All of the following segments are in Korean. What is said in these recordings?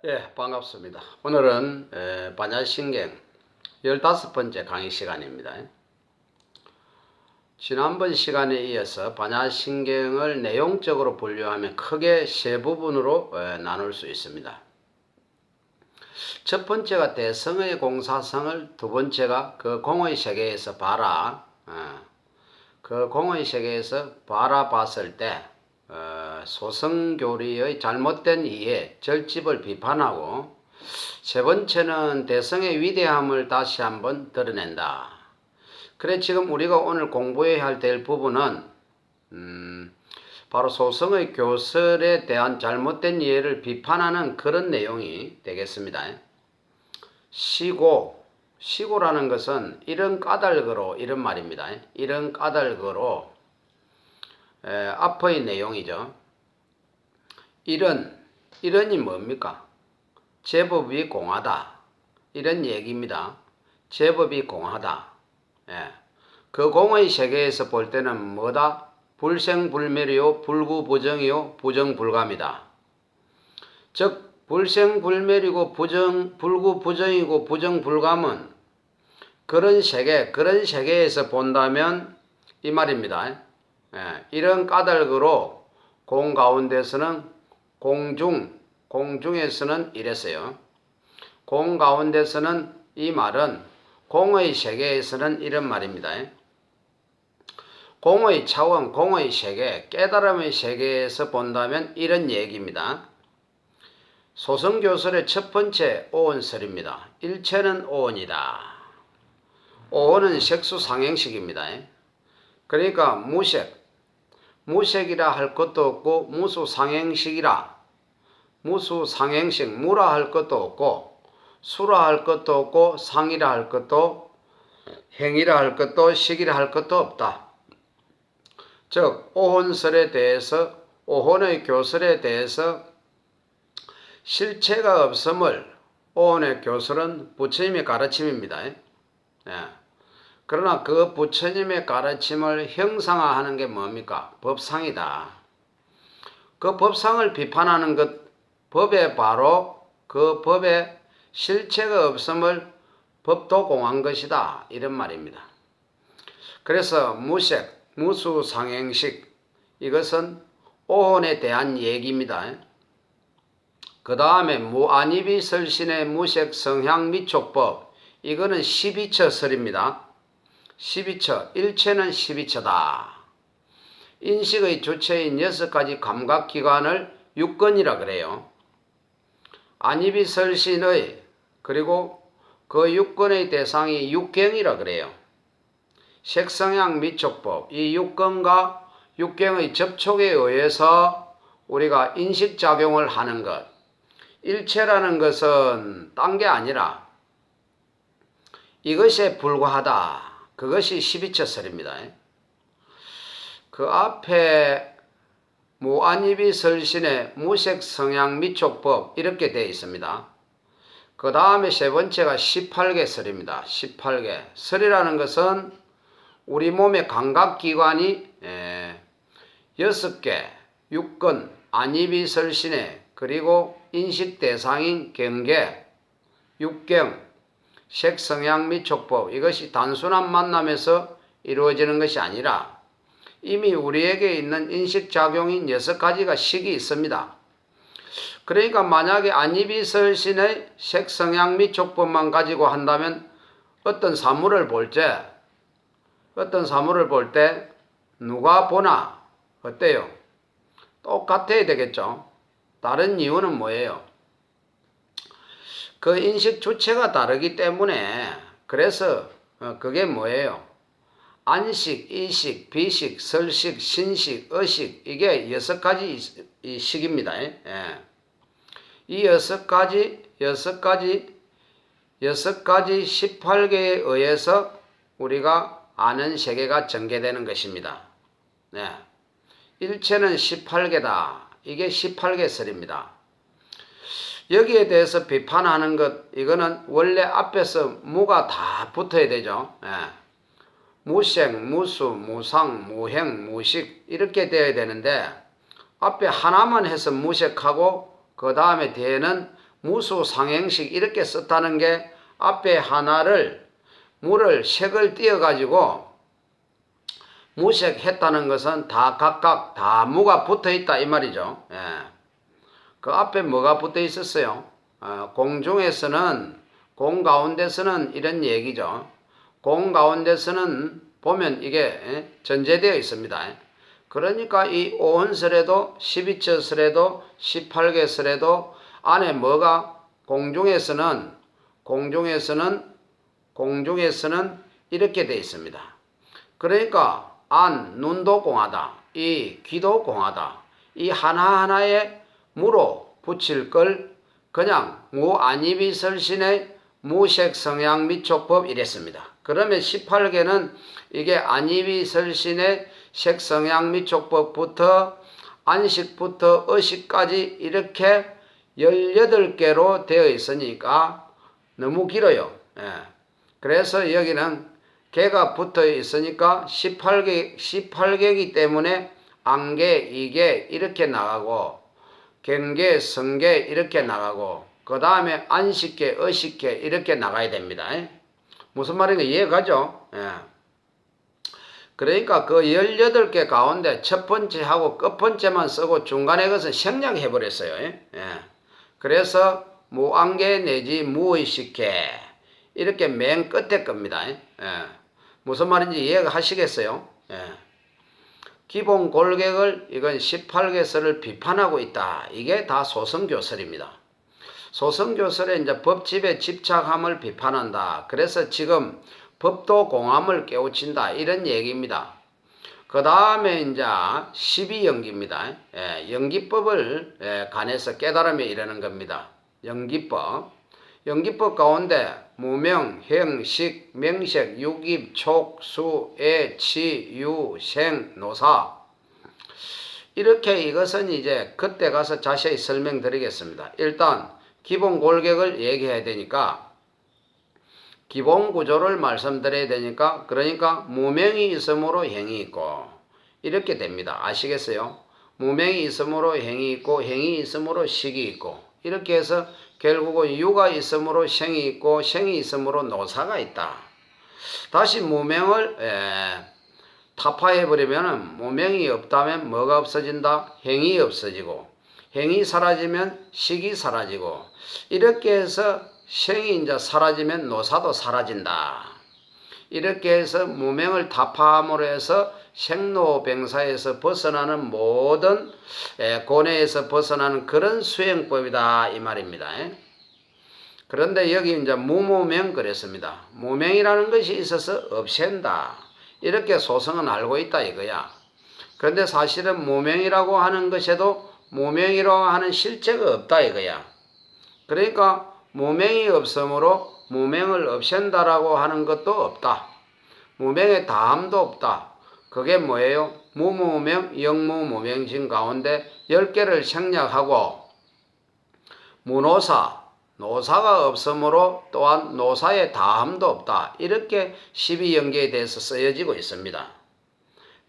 예, 반갑습니다. 오늘은 반야신경 15번째 강의 시간입니다. 지난번 시간에 이어서 반야신경을 내용적으로 분류하면 크게 세 부분으로 나눌 수 있습니다. 첫 번째가 대성의 공사성을, 두 번째가 그 공의 세계에서 그 공의 세계에서 바라봤을 때 소성교리의 잘못된 이해, 결집을 비판하고, 세 번째는 대성의 위대함을 다시 한번 드러낸다. 그래 지금 우리가 오늘 공부해야 될 부분은 바로 소성의 교설에 대한 잘못된 이해를 비판하는 그런 내용이 되겠습니다. 시고라는 것은 이런 까닭으로, 이런 말입니다. 이런 까닭으로 앞의 내용이죠. 이런이 뭡니까? 제법이 공하다, 이런 얘기입니다. 제법이 공하다. 그 공의 세계에서 볼 때는 뭐다? 불생불멸이요, 불구부정이요, 부정불감이다. 즉 불생불멸이고 불구부정이고 부정불감은 그런 세계에서 본다면 이 말입니다. 이런 까닭으로 공 가운데서는 공중에서는 이랬어요. 공 가운데서는, 이 말은 공의 세계에서는 이런 말입니다. 공의 차원, 공의 세계, 깨달음의 세계에서 본다면 이런 얘기입니다. 소성교설의 첫 번째 오온설입니다. 일체는 오온이다. 오온은 색수상행식입니다. 그러니까 무색이라 할 것도 없고 무수상행식, 무라 할 것도 없고 수라 할 것도 없고 상이라 할 것도, 행이라 할 것도, 식이라 할 것도 없다. 즉 오혼설에 대해서, 오혼의 교설에 대해서 실체가 없음을, 오혼의 교설은 부처님의 가르침입니다. 그러나 그 부처님의 가르침을 형상화하는 게 뭡니까? 법상이다. 그 법상을 비판하는 것, 법에 바로 그 법에 실체가 없음을 법도 공한 것이다, 이런 말입니다. 그래서 무수상행식, 이것은 오혼에 대한 얘기입니다. 그 다음에 무안이비설신의 무색성향미촉법, 이거는 12처설입니다. 12처, 일체는 12처다. 인식의 주체인 6가지 감각기관을 육根이라 그래요. 안이비설신의, 그리고 그 육根의 대상이 육경이라 그래요. 색성향 미촉법, 이 육根과 육경의 접촉에 의해서 우리가 인식작용을 하는 것. 일체라는 것은 딴 게 아니라 이것에 불과하다. 그것이 12처설입니다. 그 앞에 무안이비설신의 무색성향미촉법 이렇게 되어 있습니다. 그 다음에 세 번째가 18개설입니다. 18개. 설이라는 것은 우리 몸의 감각기관이 6개, 육根, 안이비설신의, 그리고 인식대상인 경계, 육경, 색성향미촉법, 이것이 단순한 만남에서 이루어지는 것이 아니라 이미 우리에게 있는 인식작용인 6가지가 식이 있습니다. 그러니까 만약에 안이비설신의 색성향미촉법만 가지고 한다면 어떤 사물을 볼 때 누가 보나 어때요? 똑같아야 되겠죠. 다른 이유는 뭐예요? 그 인식 주체가 다르기 때문에. 그래서 그게 뭐예요? 안식, 이식, 비식, 설식, 신식, 의식, 이게 6가지 식입니다. 이 6가지 18개에 의해서 우리가 아는 세계가 전개되는 것입니다. 일체는 18개다. 이게 18개설입니다. 여기에 대해서 비판하는 것, 이거는 원래 앞에서 무가 다 붙어야 되죠. 무색, 무수, 무상, 무행, 무식 이렇게 되어야 되는데 앞에 하나만 해서 무색하고 그 다음에 뒤에는 무수 상행식 이렇게 썼다는 게 앞에 하나를 물을 색을 띄어 가지고 무색했다는 것은 다 각각 다 무가 붙어 있다 이 말이죠. 예. 그 앞에 뭐가 붙어 있었어요? 공중에서는 공 가운데서는 이런 얘기죠. 공 가운데서는 보면 이게 전제되어 있습니다. 그러니까 이 오은설에도 12처설에도 18개설에도 안에 뭐가 공중에서는 이렇게 되어 있습니다. 그러니까 안, 눈도 공하다. 이 귀도 공하다. 이 하나하나에 무로 붙일 걸 그냥 무안이비설신의 무색성향 미촉법 이랬습니다. 그러면 18개는 이게 안이비설신의 색성향 미촉법부터 안식부터 어식까지 이렇게 18개로 되어 있으니까 너무 길어요. 예. 그래서 여기는 개가 붙어 있으니까 18개이기 때문에 안개, 이개 이렇게 나가고 경계, 성계 이렇게 나가고 그 다음에 안식계, 어식계 이렇게 나가야 됩니다. 무슨 말인가 이해가죠? 예. 그러니까 그 18개 가운데 첫 번째하고 끝 번째만 쓰고 중간에 것은 생략해 버렸어요. 예. 그래서 무안개 내지 무의식계 이렇게 맨 끝에 겁니다. 예. 무슨 말인지 이해가 하시겠어요? 예. 기본 골격을 이건 18개설을 비판하고 있다. 이게 다 소승교설입니다. 소승교설에 이제 법집의 집착함을 비판한다. 그래서 지금 법도 공함을 깨우친다. 이런 얘기입니다. 그 다음에 이제 12연기입니다. 연기법을 관해서 깨달음에 이르는 겁니다. 연기법. 연기법 가운데 무명, 형, 식, 명색, 유깁, 촉, 수, 애, 치, 유, 생, 노사 이렇게 이것은 이제 그때 가서 자세히 설명드리겠습니다. 일단 기본 골격을 얘기해야 되니까 기본 구조를 말씀드려야 되니까 그러니까 무명이 있으므로 행이 있고 이렇게 됩니다. 아시겠어요? 무명이 있으므로 행이 있고 행이 있으므로 식이 있고 이렇게 해서 결국은 유가 있으므로 생이 있고 생이 있으므로 노사가 있다. 다시 무명을 타파해버리면 무명이 없다면 뭐가 없어진다? 행이 없어지고 행이 사라지면 식이 사라지고 이렇게 해서 생이 이제 사라지면 노사도 사라진다. 이렇게 해서 무명을 타파함으로 해서 생로병사에서 벗어나는 모든 고뇌에서 벗어나는 그런 수행법이다 이 말입니다. 그런데 여기 이제 무무명 그랬습니다. 무명이라는 것이 있어서 없앤다. 이렇게 소승은 알고 있다 이거야. 그런데 사실은 무명이라고 하는 것에도 무명이라고 하는 실체가 없다 이거야. 그러니까 무명이 없으므로 무명을 없앤다라고 하는 것도 없다. 무명의 다함도 없다. 그게 뭐예요? 무무명, 영무무명진 가운데 10개를 생략하고 무노사, 노사가 없으므로 또한 노사의 다함도 없다. 이렇게 12연계에 대해서 쓰여지고 있습니다.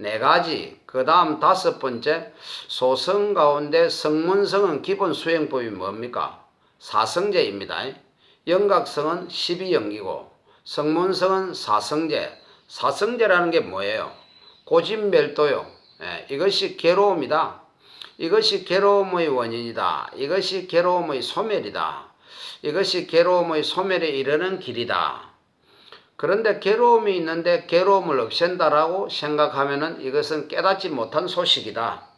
4가지, 그 다음 5번째 소성 가운데 성문성은 기본 수행법이 뭡니까? 사성제입니다. 영각성은 12연기고 성문성은 사성제. 사성제라는 게 뭐예요? 고집멸도요. 이것이 괴로움이다. 이것이 괴로움의 원인이다. 이것이 괴로움의 소멸이다. 이것이 괴로움의 소멸에 이르는 길이다. 그런데 괴로움이 있는데 괴로움을 없앤다라고 생각하면은 이것은 깨닫지 못한 소식이다.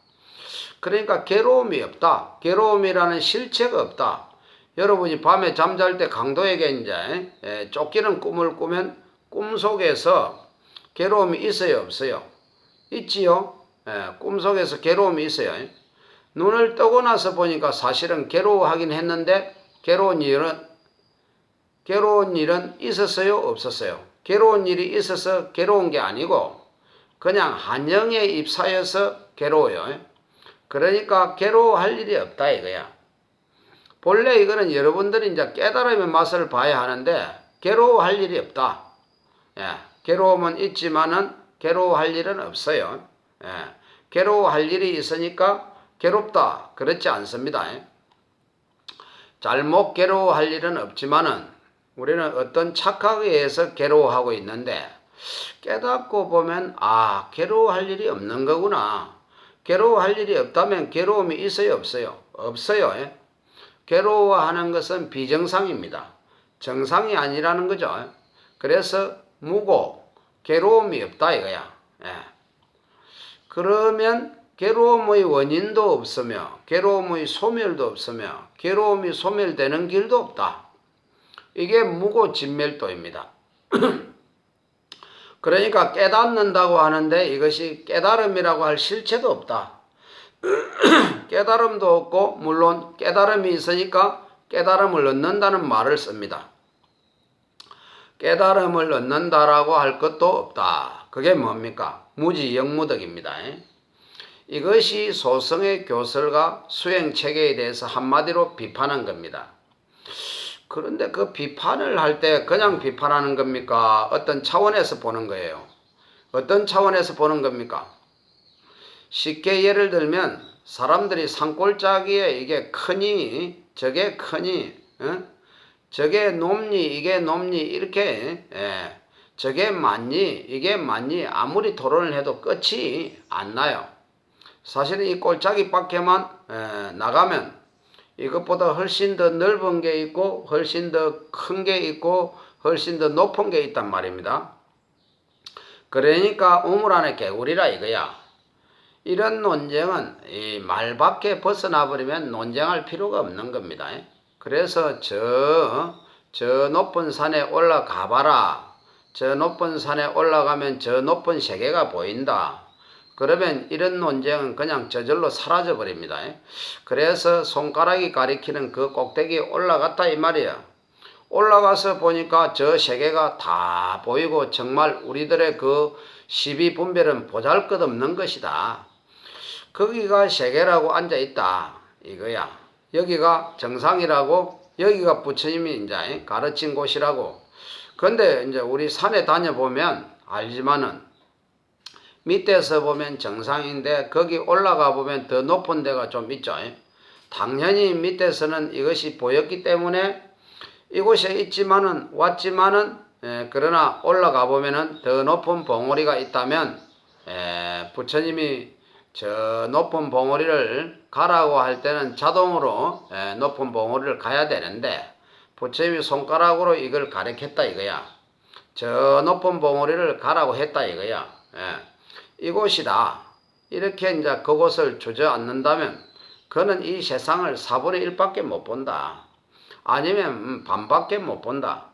그러니까 괴로움이 없다. 괴로움이라는 실체가 없다. 여러분이 밤에 잠잘 때 강도에게 이제 쫓기는 꿈을 꾸면 꿈속에서 괴로움이 있어요, 없어요? 있지요. 꿈속에서 괴로움이 있어요. 눈을 뜨고 나서 보니까 사실은 괴로워하긴 했는데 괴로운 일은 있었어요, 없었어요? 괴로운 일이 있어서 괴로운 게 아니고 그냥 한영에 입사해서 괴로워요. 그러니까 괴로워할 일이 없다 이거야. 본래 이거는 여러분들이 이제 깨달음의 맛을 봐야 하는데 괴로워할 일이 없다. 괴로움은 있지만은 괴로워할 일은 없어요. 괴로워할 일이 있으니까 괴롭다. 그렇지 않습니다. 잘못 괴로워할 일은 없지만은 우리는 어떤 착각에 의해서 괴로워하고 있는데 깨닫고 보면 괴로워할 일이 없는 거구나. 괴로워할 일이 없다면 괴로움이 있어요, 없어요? 없어요. 예? 괴로워하는 것은 비정상입니다. 정상이 아니라는 거죠. 그래서 무고, 괴로움이 없다 이거야. 예. 그러면 괴로움의 원인도 없으며 괴로움의 소멸도 없으며 괴로움이 소멸되는 길도 없다. 이게 무고진멸도입니다. 그러니까 깨닫는다고 하는데 이것이 깨달음이라고 할 실체도 없다. 깨달음도 없고 물론 깨달음이 있으니까 깨달음을 얻는다는 말을 씁니다. 깨달음을 얻는다라고 할 것도 없다. 그게 뭡니까? 무지영무덕입니다. 이것이 소승의 교설과 수행체계에 대해서 한마디로 비판한 겁니다. 그런데 그 비판을 할 때 그냥 비판하는 겁니까? 어떤 차원에서 보는 거예요. 어떤 차원에서 보는 겁니까? 쉽게 예를 들면 사람들이 산골짜기에 이게 크니 저게 크니 저게 높니 이게 높니 이렇게 저게 맞니 이게 맞니 아무리 토론을 해도 끝이 안 나요. 사실은 이 골짜기 밖에만 나가면 이것보다 훨씬 더 넓은 게 있고 훨씬 더 큰 게 있고 훨씬 더 높은 게 있단 말입니다. 그러니까 우물 안에 개구리라 이거야. 이런 논쟁은 이 말 밖에 벗어나 버리면 논쟁할 필요가 없는 겁니다. 그래서 저 높은 산에 올라가 봐라. 저 높은 산에 올라가면 저 높은 세계가 보인다. 그러면 이런 논쟁은 그냥 저절로 사라져 버립니다. 그래서 손가락이 가리키는 그 꼭대기에 올라갔다 이 말이야. 올라가서 보니까 저 세계가 다 보이고 정말 우리들의 그 시비분별은 보잘것없는 것이다. 거기가 세계라고 앉아있다 이거야. 여기가 정상이라고, 여기가 부처님이 이제 가르친 곳이라고. 근데 이제 우리 산에 다녀보면 알지만은 밑에서 보면 정상인데 거기 올라가 보면 더 높은 데가 좀 있죠. 당연히 밑에서는 이것이 보였기 때문에 이곳에 있지만은 왔지만은 그러나 올라가 보면은 더 높은 봉우리가 있다면 부처님이 저 높은 봉우리를 가라고 할 때는 자동으로 높은 봉우리를 가야 되는데 부처님이 손가락으로 이걸 가리켰다 이거야. 저 높은 봉우리를 가라고 했다 이거야. 이곳이다. 이렇게 이제 그곳을 주저앉는다면 그는 이 세상을 4분의 1밖에 못 본다. 아니면 반밖에 못 본다.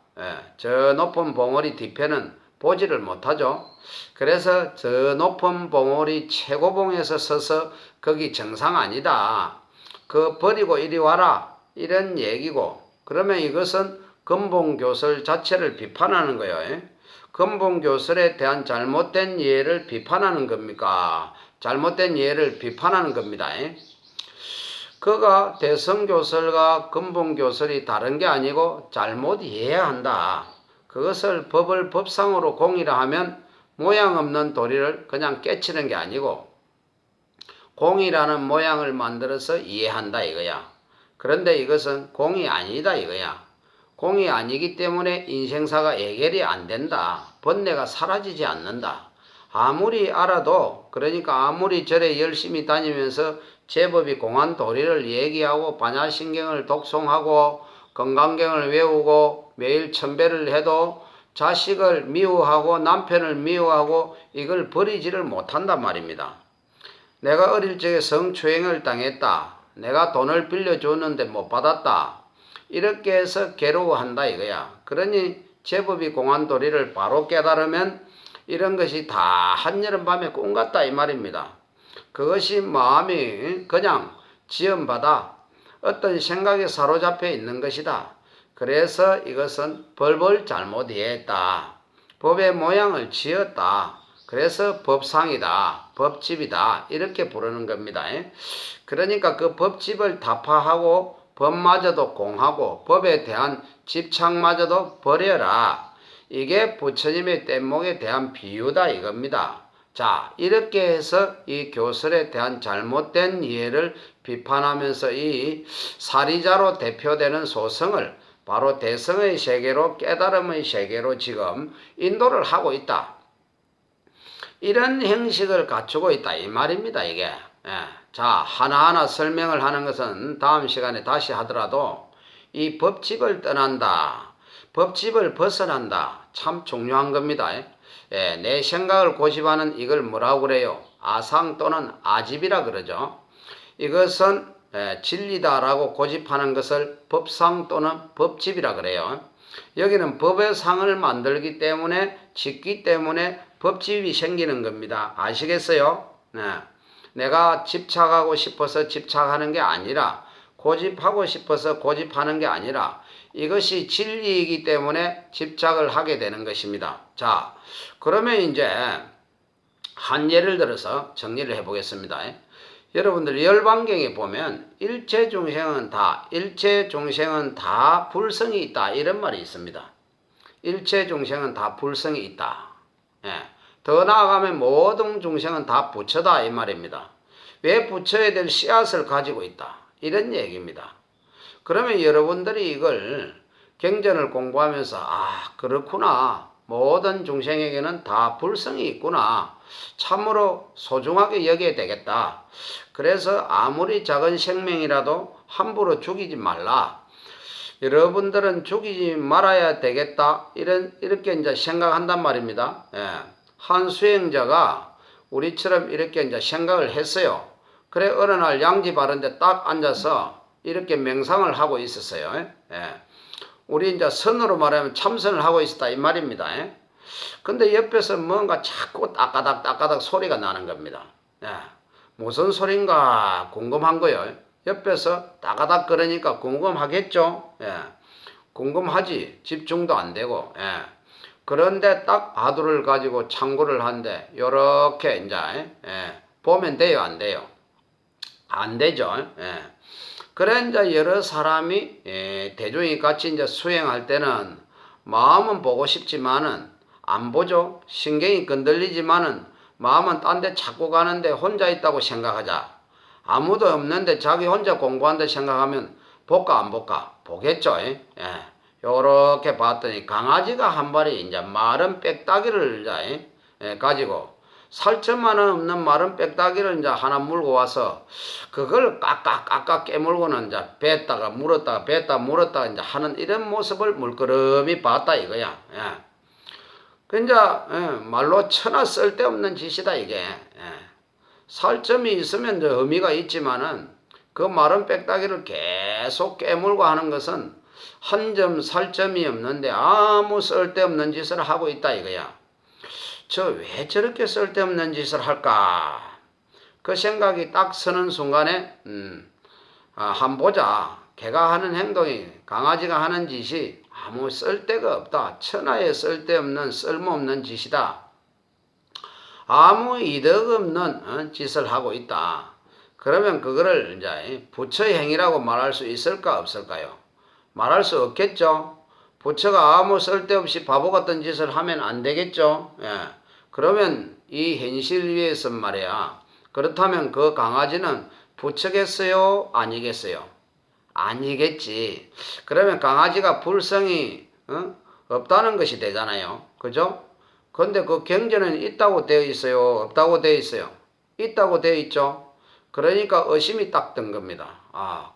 저 높은 봉우리 뒤편은 보지를 못하죠. 그래서 저 높은 봉우리 최고봉에서 서서 거기 정상 아니다. 그 버리고 이리 와라. 이런 얘기고, 그러면 이것은 근본교설 자체를 비판하는 거예요. 근본교설에 대한 잘못된 이해를 비판하는 겁니까? 잘못된 이해를 비판하는 겁니다. 그가 대성교설과 근본교설이 다른 게 아니고 잘못 이해해야 한다. 그것을 법을 법상으로 공이라 하면 모양 없는 도리를 그냥 깨치는 게 아니고 공이라는 모양을 만들어서 이해한다 이거야. 그런데 이것은 공이 아니다 이거야. 공이 아니기 때문에 인생사가 해결이 안 된다. 번뇌가 사라지지 않는다. 아무리 알아도, 그러니까 아무리 절에 열심히 다니면서 제법이 공한 도리를 얘기하고 반야신경을 독송하고 건강경을 외우고 매일 천배를 해도 자식을 미워하고 남편을 미워하고 이걸 버리지를 못한단 말입니다. 내가 어릴 적에 성추행을 당했다. 내가 돈을 빌려줬는데 못 받았다. 이렇게 해서 괴로워한다 이거야. 그러니 제법이 공한 도리를 바로 깨달으면 이런 것이 다 한여름밤에 꿈 같다 이 말입니다. 그것이 마음이 그냥 지연받아 어떤 생각에 사로잡혀 있는 것이다. 그래서 이것은 법을 잘못 이해했다. 법의 모양을 지었다. 그래서 법상이다. 법집이다. 이렇게 부르는 겁니다. 그러니까 그 법집을 타파하고 법마저도 공하고 법에 대한 집착마저도 버려라. 이게 부처님의 뗏목에 대한 비유다 이겁니다. 자, 이렇게 해서 이 교설에 대한 잘못된 이해를 비판하면서 이 사리자로 대표되는 소성을 바로 대성의 세계로, 깨달음의 세계로 지금 인도를 하고 있다. 이런 형식을 갖추고 있다 이 말입니다. 이게. 자, 하나하나 설명을 하는 것은 다음 시간에 다시 하더라도 이 법집을 떠난다, 법집을 벗어난다, 참 중요한 겁니다. 내 생각을 고집하는 이걸 뭐라고 그래요? 아상 또는 아집이라 그러죠. 이것은 진리다라고 고집하는 것을 법상 또는 법집이라 그래요. 여기는 법의 상을 만들기 때문에, 짓기 때문에 법집이 생기는 겁니다. 아시겠어요? 내가 집착하고 싶어서 집착하는 게 아니라, 고집하고 싶어서 고집하는 게 아니라 이것이 진리이기 때문에 집착을 하게 되는 것입니다. 자, 그러면 이제 한 예를 들어서 정리를 해보겠습니다. 여러분들 열반경에 보면 일체 중생은 다 불성이 있다 이런 말이 있습니다. 일체 중생은 다 불성이 있다. 더 나아가면 모든 중생은 다 부처다 이 말입니다. 왜 부처에 될 씨앗을 가지고 있다 이런 얘기입니다. 그러면 여러분들이 이걸 경전을 공부하면서 그렇구나, 모든 중생에게는 다 불성이 있구나, 참으로 소중하게 여겨야 되겠다. 그래서 아무리 작은 생명이라도 함부로 죽이지 말라, 여러분들은 죽이지 말아야 되겠다, 이렇게 이제 생각한단 말입니다. 한 수행자가 우리처럼 이렇게 이제 생각을 했어요. 그래 어느 날 양지 바른데 딱 앉아서 이렇게 명상을 하고 있었어요. 우리 이제 선으로 말하면 참선을 하고 있었다 이 말입니다. 근데 옆에서 뭔가 자꾸 따까닥 소리가 나는 겁니다. 무슨 소린가 궁금한 거요. 옆에서 따가닥 그러니까 궁금하겠죠. 궁금하지. 집중도 안 되고. 그런데 딱 화두를 가지고 참고를 한데 요렇게 이제 보면 돼요, 안 돼요? 안 되죠. 그래 이제 여러 사람이 대중이 같이 이제 수행할 때는 마음은 보고 싶지만은 안 보죠. 신경이 건들리지만은 마음은 딴 데 찾고 가는데 혼자 있다고 생각하자. 아무도 없는데 자기 혼자 공부한다 생각하면 볼까 안 볼까? 보겠죠. 요렇게 봤더니 강아지가 한 마리 이제 마른 빽따기를 이제 가지고 살점 하나 없는 마른 빽따기를 이제 하나 물고 와서 그걸 깍깍 깨물고는 이제 뱉다가 물었다가 뱉다 물었다가 이제 하는 이런 모습을 물끄러미 봤다 이거야. 그 이제 말로 천하 쓸데없는 짓이다 이게. 살점이 있으면 이제 의미가 있지만은 그 마른 빽따기를 계속 깨물고 하는 것은 한 점 살점이 없는데 아무 쓸데없는 짓을 하고 있다 이거야. 저 왜 저렇게 쓸데없는 짓을 할까? 그 생각이 딱 서는 순간에 한번 보자. 개가 하는 행동이, 강아지가 하는 짓이 아무 쓸데가 없다. 천하에 쓸데없는 쓸모없는 짓이다. 아무 이득 없는 짓을 하고 있다. 그러면 그거를 이제 부처의 행위라고 말할 수 있을까 없을까요? 말할 수 없겠죠. 부처가 아무 쓸데없이 바보 같은 짓을 하면 안 되겠죠. 그러면 이 현실 위에서 말이야. 그렇다면 그 강아지는 부처겠어요? 아니겠어요? 아니겠지. 그러면 강아지가 불성이 없다는 것이 되잖아요. 그죠? 근데 그 경전은 있다고 되어 있어요? 없다고 되어 있어요? 있다고 되어 있죠? 그러니까 의심이 딱 든 겁니다.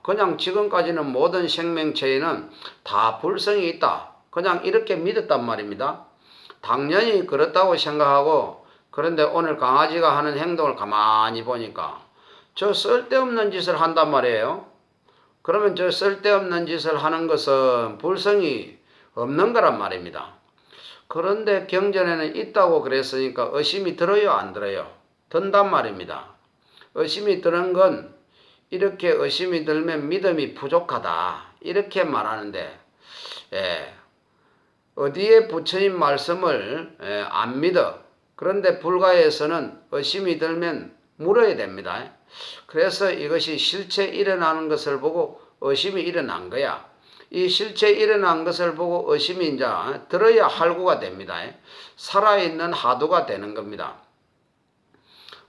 그냥 지금까지는 모든 생명체에는 다 불성이 있다. 그냥 이렇게 믿었단 말입니다. 당연히 그렇다고 생각하고, 그런데 오늘 강아지가 하는 행동을 가만히 보니까 저 쓸데없는 짓을 한단 말이에요. 그러면 저 쓸데없는 짓을 하는 것은 불성이 없는 거란 말입니다. 그런데 경전에는 있다고 그랬으니까 의심이 들어요, 안 들어요? 든단 말입니다. 의심이 드는 건 이렇게 의심이 들면 믿음이 부족하다 이렇게 말하는데, 어디에 부처님 말씀을 안 믿어. 그런데 불가에서는 의심이 들면 물어야 됩니다. 그래서 이것이 실체 일어나는 것을 보고 의심이 일어난 거야. 이 실체 일어난 것을 보고 의심이 이제 들어야 할구가 됩니다. 살아있는 하두가 되는 겁니다.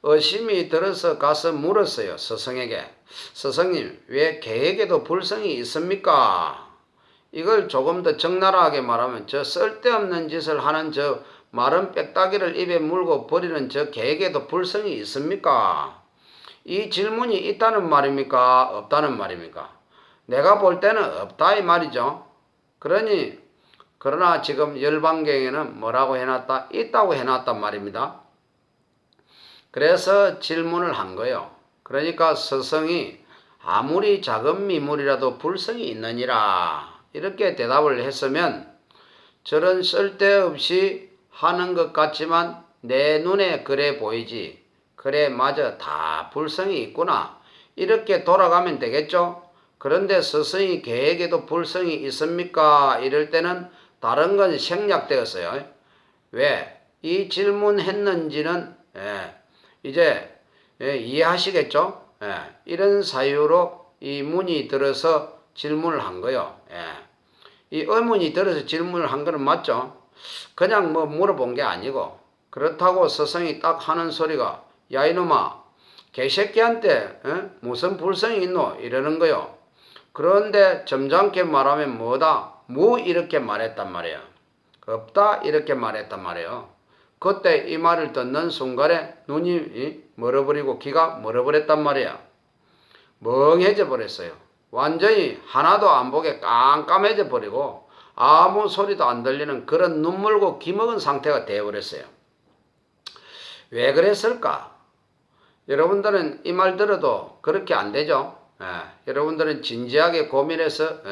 의심이 들어서 가서 물었어요. 스승에게. 스승님, 왜 개에게도 불성이 있습니까? 이걸 조금 더 적나라하게 말하면 저 쓸데없는 짓을 하는 저 마른 빽따기를 입에 물고 버리는 저 개에게도 불성이 있습니까? 이 질문이 있다는 말입니까? 없다는 말입니까? 내가 볼 때는 없다 이 말이죠. 그러나 지금 열반경에는 뭐라고 해놨다? 있다고 해놨단 말입니다. 그래서 질문을 한 거예요. 그러니까 스승이 아무리 작은 미물이라도 불성이 있느니라 이렇게 대답을 했으면 저런 쓸데없이 하는 것 같지만 내 눈에 그래 보이지. 그래 맞아 다 불성이 있구나. 이렇게 돌아가면 되겠죠. 그런데 스승이 개에게도 불성이 있습니까? 이럴 때는 다른 건 생략되었어요. 왜? 이 질문했는지는 이제 이해하시겠죠? 이런 사유로 이 문이 들어서 질문을 한 거요. 이 의문이 들어서 질문을 한 거는 맞죠? 그냥 뭐 물어본 게 아니고 그렇다고 스승이 딱 하는 소리가 야 이놈아 개새끼한테 무슨 불성이 있노? 이러는 거요. 그런데 점잖게 말하면 뭐다? 이렇게 말했단 말이에요. 없다 이렇게 말했단 말이에요. 그때 이 말을 듣는 순간에 눈이 멀어버리고 귀가 멀어버렸단 말이야. 멍해져 버렸어요. 완전히 하나도 안 보게 깜깜해져 버리고 아무 소리도 안 들리는 그런 눈 멀고 귀 먹은 상태가 되어버렸어요. 왜 그랬을까? 여러분들은 이 말 들어도 그렇게 안 되죠. 여러분들은 진지하게 고민해서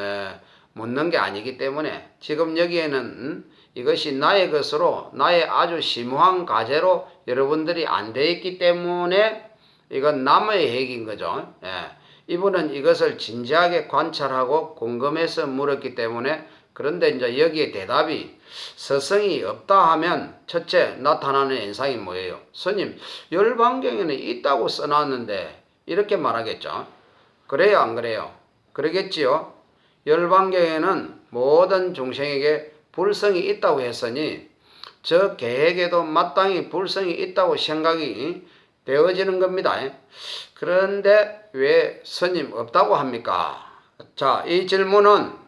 묻는 게 아니기 때문에 지금 여기에는 이것이 나의 것으로 나의 아주 심오한 과제로 여러분들이 안 돼 있기 때문에 이건 남의 얘기인 거죠. 이분은 이것을 진지하게 관찰하고 궁금해서 물었기 때문에 그런데 이제 여기에 대답이 스승이 없다 하면 첫째 나타나는 현상이 뭐예요? 스님 열반경에는 있다고 써놨는데 이렇게 말하겠죠. 그래요 안 그래요? 그러겠지요. 열반경에는 모든 중생에게 불성이 있다고 했으니 저 개에게도 마땅히 불성이 있다고 생각이 되어지는 겁니다. 그런데 왜 스님 없다고 합니까? 자, 이 질문은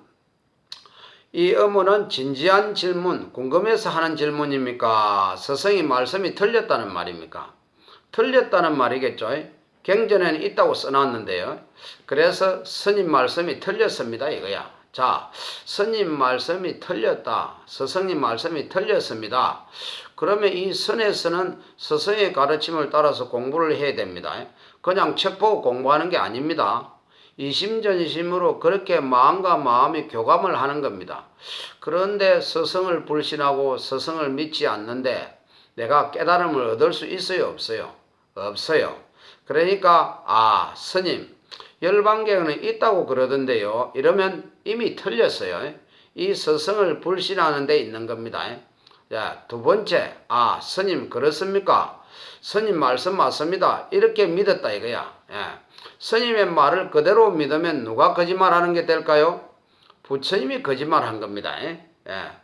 이 의문은 진지한 질문, 궁금해서 하는 질문입니까? 스승이 말씀이 틀렸다는 말입니까? 틀렸다는 말이겠죠. 경전에는 있다고 써놨는데요. 그래서 스님 말씀이 틀렸습니다 이거야. 자, 스님 말씀이 틀렸다. 스승님 말씀이 틀렸습니다. 그러면 이 선에서는 스승의 가르침을 따라서 공부를 해야 됩니다. 그냥 책 보고 공부하는 게 아닙니다. 이심전심으로 그렇게 마음과 마음이 교감을 하는 겁니다. 그런데 스승을 불신하고 스승을 믿지 않는데 내가 깨달음을 얻을 수 있어요? 없어요? 없어요. 그러니까 스님 열반경에는 있다고 그러던데요. 이러면 이미 틀렸어요. 이 스승을 불신하는 데 있는 겁니다. 자, 두 번째, 스님 그렇습니까? 스님 말씀 맞습니다. 이렇게 믿었다 이거야. 스님의 말을 그대로 믿으면 누가 거짓말하는 게 될까요? 부처님이 거짓말한 겁니다.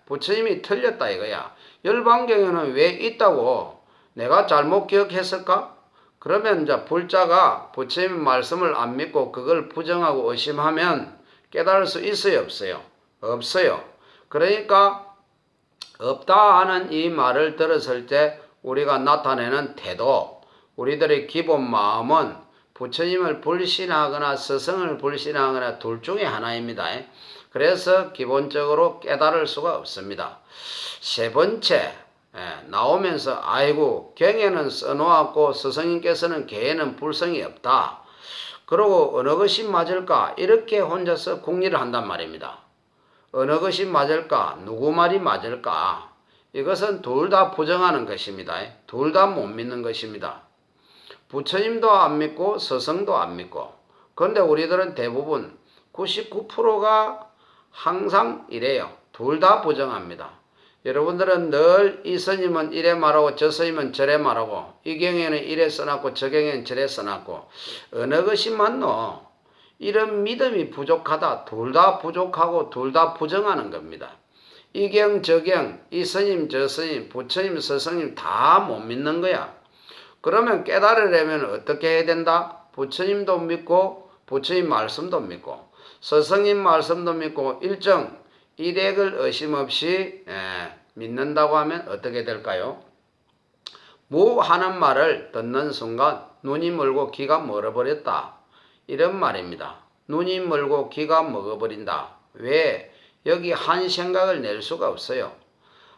부처님이 틀렸다 이거야. 열반경에는 왜 있다고 내가 잘못 기억했을까? 그러면 이제 불자가 부처님의 말씀을 안 믿고 그걸 부정하고 의심하면 깨달을 수 있어요 없어요? 없어요. 그러니까 없다 하는 이 말을 들었을 때 우리가 나타내는 태도, 우리들의 기본 마음은 부처님을 불신하거나 스승을 불신하거나 둘 중에 하나입니다. 그래서 기본적으로 깨달을 수가 없습니다. 세 번째, 나오면서 아이고 경에는 써놓았고 스승님께서는 개에는 불성이 없다. 그러고 어느 것이 맞을까? 이렇게 혼자서 궁리를 한단 말입니다. 어느 것이 맞을까? 누구 말이 맞을까? 이것은 둘 다 부정하는 것입니다. 둘 다 못 믿는 것입니다. 부처님도 안 믿고 스승도 안 믿고. 그런데 우리들은 대부분 99%가 항상 이래요. 둘 다 부정합니다. 여러분들은 늘 이 스님은 이래 말하고 저 스님은 저래 말하고 이 경에는 이래 써놨고 저 경에는 저래 써놨고 어느 것이 맞노? 이런 믿음이 부족하다. 둘 다 부족하고 둘 다 부정하는 겁니다. 이 경, 저 경, 이 스님, 저 스님, 부처님, 스승님 다 못 믿는 거야. 그러면 깨달으려면 어떻게 해야 된다? 부처님도 믿고 부처님 말씀도 믿고 스승님 말씀도 믿고 일정 일액을 의심 없이 믿는다고 하면 어떻게 될까요? 무 하는 말을 듣는 순간 눈이 멀고 귀가 멀어버렸다. 이런 말입니다. 눈이 멀고 귀가 먹어버린다. 왜? 여기 한 생각을 낼 수가 없어요.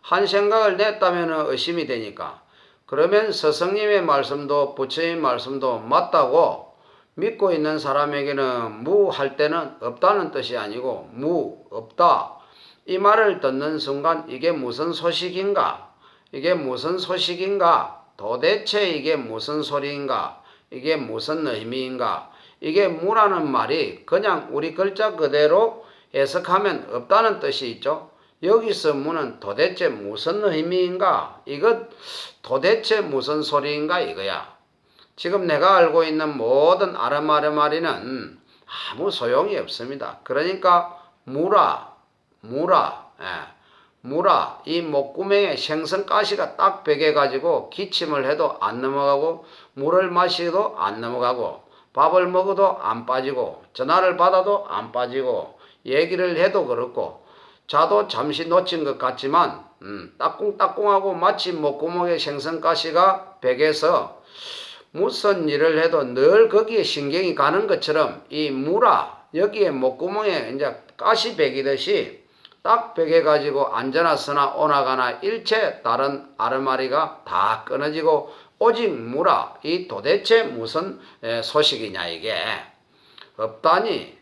한 생각을 냈다면 의심이 되니까. 그러면 스승님의 말씀도 부처님 말씀도 맞다고 믿고 있는 사람에게는 무 할 때는 없다는 뜻이 아니고 무, 없다. 이 말을 듣는 순간 이게 무슨 소식인가? 이게 무슨 소식인가? 도대체 이게 무슨 소리인가? 이게 무슨 의미인가? 이게 무라는 말이 그냥 우리 글자 그대로 해석하면 없다는 뜻이 있죠. 여기서 무는 도대체 무슨 의미인가? 이것 도대체 무슨 소리인가 이거야. 지금 내가 알고 있는 모든 아르마르마리는 아무 소용이 없습니다. 그러니까 무라 이 목구멍에 생선가시가 딱 베개가지고 기침을 해도 안 넘어가고 물을 마시도 안 넘어가고 밥을 먹어도 안 빠지고 전화를 받아도 안 빠지고 얘기를 해도 그렇고 자도 잠시 놓친 것 같지만 따꿍따꿍하고 마치 목구멍에 생선가시가 베개서 무슨 일을 해도 늘 거기에 신경이 가는 것처럼 이 무라 여기에 목구멍에 이제 가시 베기듯이 딱 베개가지고 앉아나 서나 오나가나 일체 다른 아르마리가 다 끊어지고 오직 무라 이 도대체 무슨 소식이냐 이게 없다니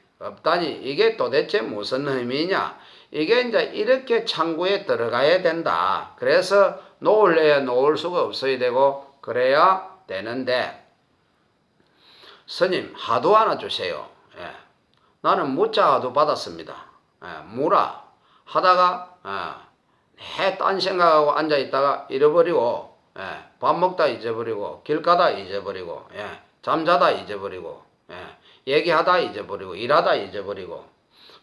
이게 도대체 무슨 의미냐 이게 이제 이렇게 창구에 들어가야 된다. 그래서 놓을래야 놓을 수가 없어야 되고 그래야 되는데 스님 하도 하나 주세요. 나는 무자 하도 받았습니다. 무라 하다가 딴 생각하고 앉아있다가 잃어버리고 밥 먹다 잊어버리고 길 가다 잊어버리고 잠자다 잊어버리고 얘기하다 잊어버리고 일하다 잊어버리고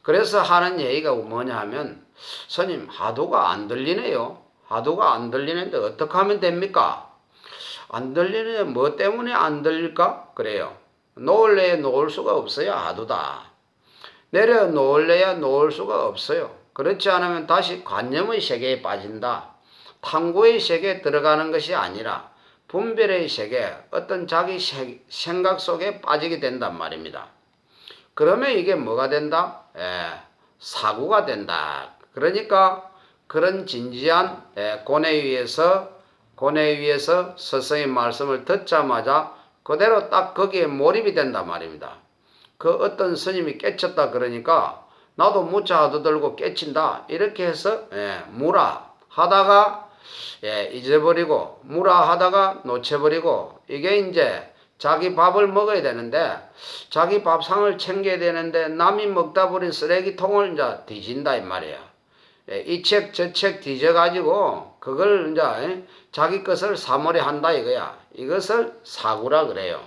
그래서 하는 얘기가 뭐냐 하면 스님 하도가 안 들리네요. 하도가 안 들리는데 어떻게 하면 됩니까? 안 들리는데 뭐 때문에 안 들릴까? 그래요. 놓을래야 놓을 수가 없어요. 하도다. 내려 놓을래야 놓을 수가 없어요. 그렇지 않으면 다시 관념의 세계에 빠진다. 탐구의 세계에 들어가는 것이 아니라 분별의 세계, 어떤 자기 생각 속에 빠지게 된단 말입니다. 그러면 이게 뭐가 된다? 사고가 된다. 그러니까 그런 진지한 고뇌 위에서 스승의 말씀을 듣자마자 그대로 딱 거기에 몰입이 된단 말입니다. 그 어떤 스님이 깨쳤다 그러니까 나도 무자도 들고 깨친다 이렇게 해서 무라 하다가 잊어버리고 무라 하다가 놓쳐버리고 이게 이제 자기 밥을 먹어야 되는데 자기 밥상을 챙겨야 되는데 남이 먹다 버린 쓰레기통을 이제 뒤진다 이 말이야. 이 책 저 책 뒤져가지고 그걸 이제 자기 것을 사모래 한다 이거야. 이것을 사구라 그래요.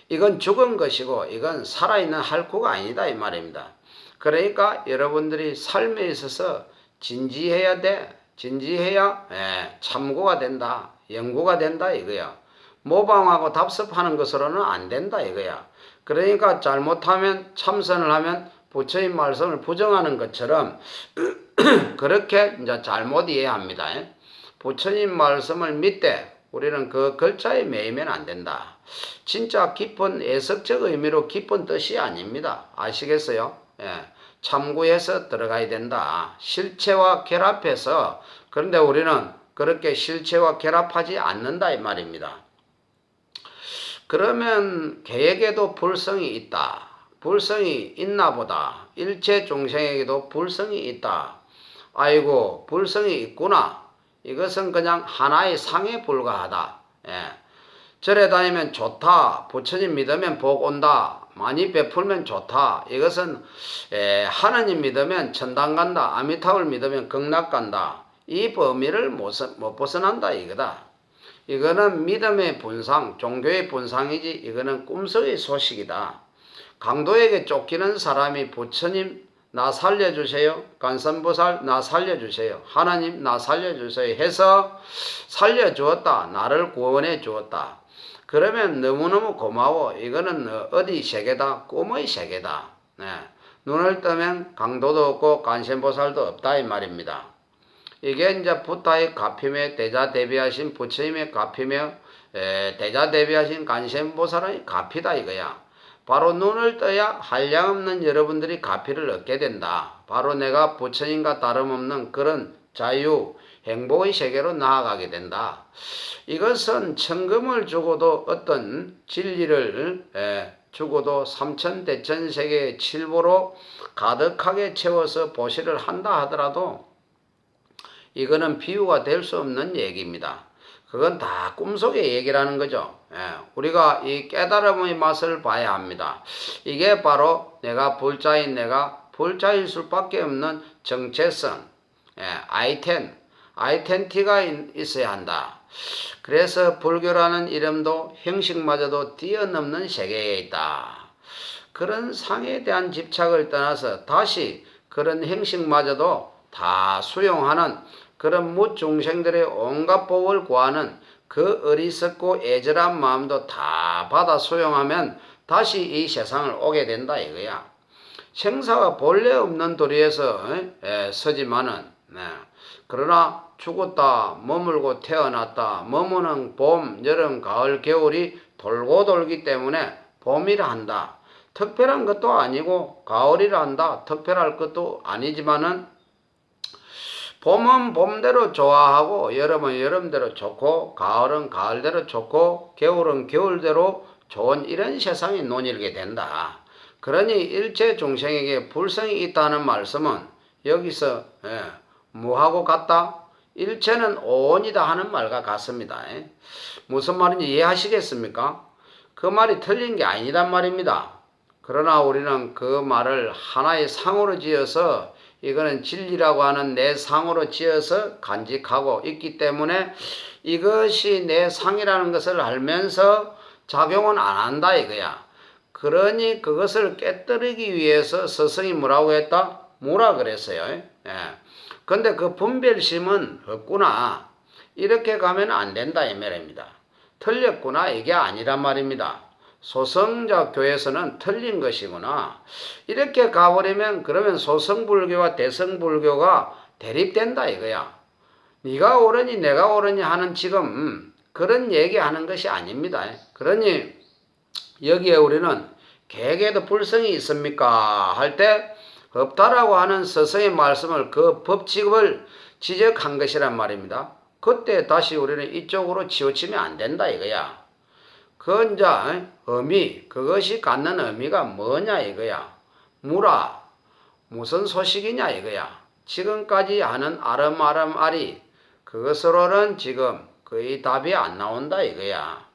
이건 죽은 것이고 이건 살아있는 할구가 아니다 이 말입니다. 그러니까 여러분들이 삶에 있어서 진지해야 돼. 진지해야 참고가 된다. 연구가 된다 이거야. 모방하고 답습하는 것으로는 안 된다 이거야. 그러니까 잘못하면 참선을 하면 부처님 말씀을 부정하는 것처럼 그렇게 이제 잘못 이해합니다. 부처님 말씀을 믿되 우리는 그 글자에 매이면 안 된다. 진짜 깊은 해석적 의미로 깊은 뜻이 아닙니다. 아시겠어요? 참고해서 들어가야 된다. 실체와 결합해서 그런데 우리는 그렇게 실체와 결합하지 않는다 이 말입니다. 그러면 개에게도 불성이 있다. 불성이 있나 보다. 일체 종생에게도 불성이 있다. 아이고 불성이 있구나. 이것은 그냥 하나의 상에 불과하다. 절에 다니면 좋다. 부처님 믿으면 복 온다. 많이 베풀면 좋다. 이것은 하느님 믿으면 천당 간다. 아미타불 믿으면 극락 간다. 이 범위를 못 벗어난다 이거다. 이거는 믿음의 분상, 종교의 분상이지 이거는 꿈속의 소식이다. 강도에게 쫓기는 사람이 부처님 나 살려주세요. 관세음보살 나 살려주세요. 하나님 나 살려주세요 해서 살려주었다. 나를 구원해 주었다. 그러면 너무너무 고마워. 이거는 어디 세계다? 꿈의 세계다. 네. 눈을 뜨면 강도도 없고 관세음보살도 없다 이 말입니다. 이게 이제 부타의 가피며 대자 대비하신 부처님의 가피며 대자 대비하신 관세음보살의 가피다 이거야. 바로 눈을 떠야 한량없는 여러분들이 가피를 얻게 된다. 바로 내가 부처님과 다름없는 그런 자유, 행복의 세계로 나아가게 된다. 이것은 천금을 주고도 어떤 진리를 주고도 삼천대천세계의 칠보로 가득하게 채워서 보시를 한다 하더라도 이거는 비유가 될 수 없는 얘기입니다. 그건 다 꿈속의 얘기라는 거죠. 우리가 이 깨달음의 맛을 봐야 합니다. 이게 바로 내가 불자인 내가 불자일 수밖에 없는 정체성, 아이덴티티가 있어야 한다. 그래서 불교라는 이름도 형식마저도 뛰어넘는 세계에 있다. 그런 상에 대한 집착을 떠나서 다시 그런 형식마저도 다 수용하는 그런 무중생들의 온갖 복을 구하는 그 어리석고 애절한 마음도 다 받아 수용하면 다시 이 세상을 오게 된다 이거야. 생사가 본래 없는 도리에서 서지만은 그러나 죽었다 머물고 태어났다 머무는 봄, 여름, 가을, 겨울이 돌고 돌기 때문에 봄이라 한다. 특별한 것도 아니고 가을이라 한다. 특별할 것도 아니지만은 봄은 봄대로 좋아하고 여름은 여름대로 좋고 가을은 가을대로 좋고 겨울은 겨울대로 좋은 이런 세상이 논일게 된다. 그러니 일체 중생에게 불성이 있다는 말씀은 여기서 뭐하고 같다? 일체는 오온이다 하는 말과 같습니다. 무슨 말인지 이해하시겠습니까? 그 말이 틀린 게 아니란 말입니다. 그러나 우리는 그 말을 하나의 상으로 지어서 이거는 진리라고 하는 내 상으로 지어서 간직하고 있기 때문에 이것이 내 상이라는 것을 알면서 작용은 안 한다 이거야. 그러니 그것을 깨뜨리기 위해서 스승이 뭐라고 했다? 뭐라 그랬어요. 근데 그 분별심은 없구나. 이렇게 가면 안 된다 이 말입니다. 틀렸구나 이게 아니란 말입니다. 소성자 교에서는 틀린 것이구나. 이렇게 가버리면 그러면 소성불교와 대성불교가 대립된다 이거야. 네가 옳으니 내가 옳으니 하는 지금 그런 얘기하는 것이 아닙니다. 그러니 여기에 우리는 개개도 불성이 있습니까? 할 때 없다라고 하는 스승의 말씀을 그 법칙을 지적한 것이란 말입니다. 그때 다시 우리는 이쪽으로 치우치면 안 된다 이거야. 그 이제 의미, 그것이 갖는 의미가 뭐냐 이거야. 무라, 무슨 소식이냐 이거야. 지금까지 하는 아름아름아리 그것으로는 지금 거의 답이 안 나온다 이거야.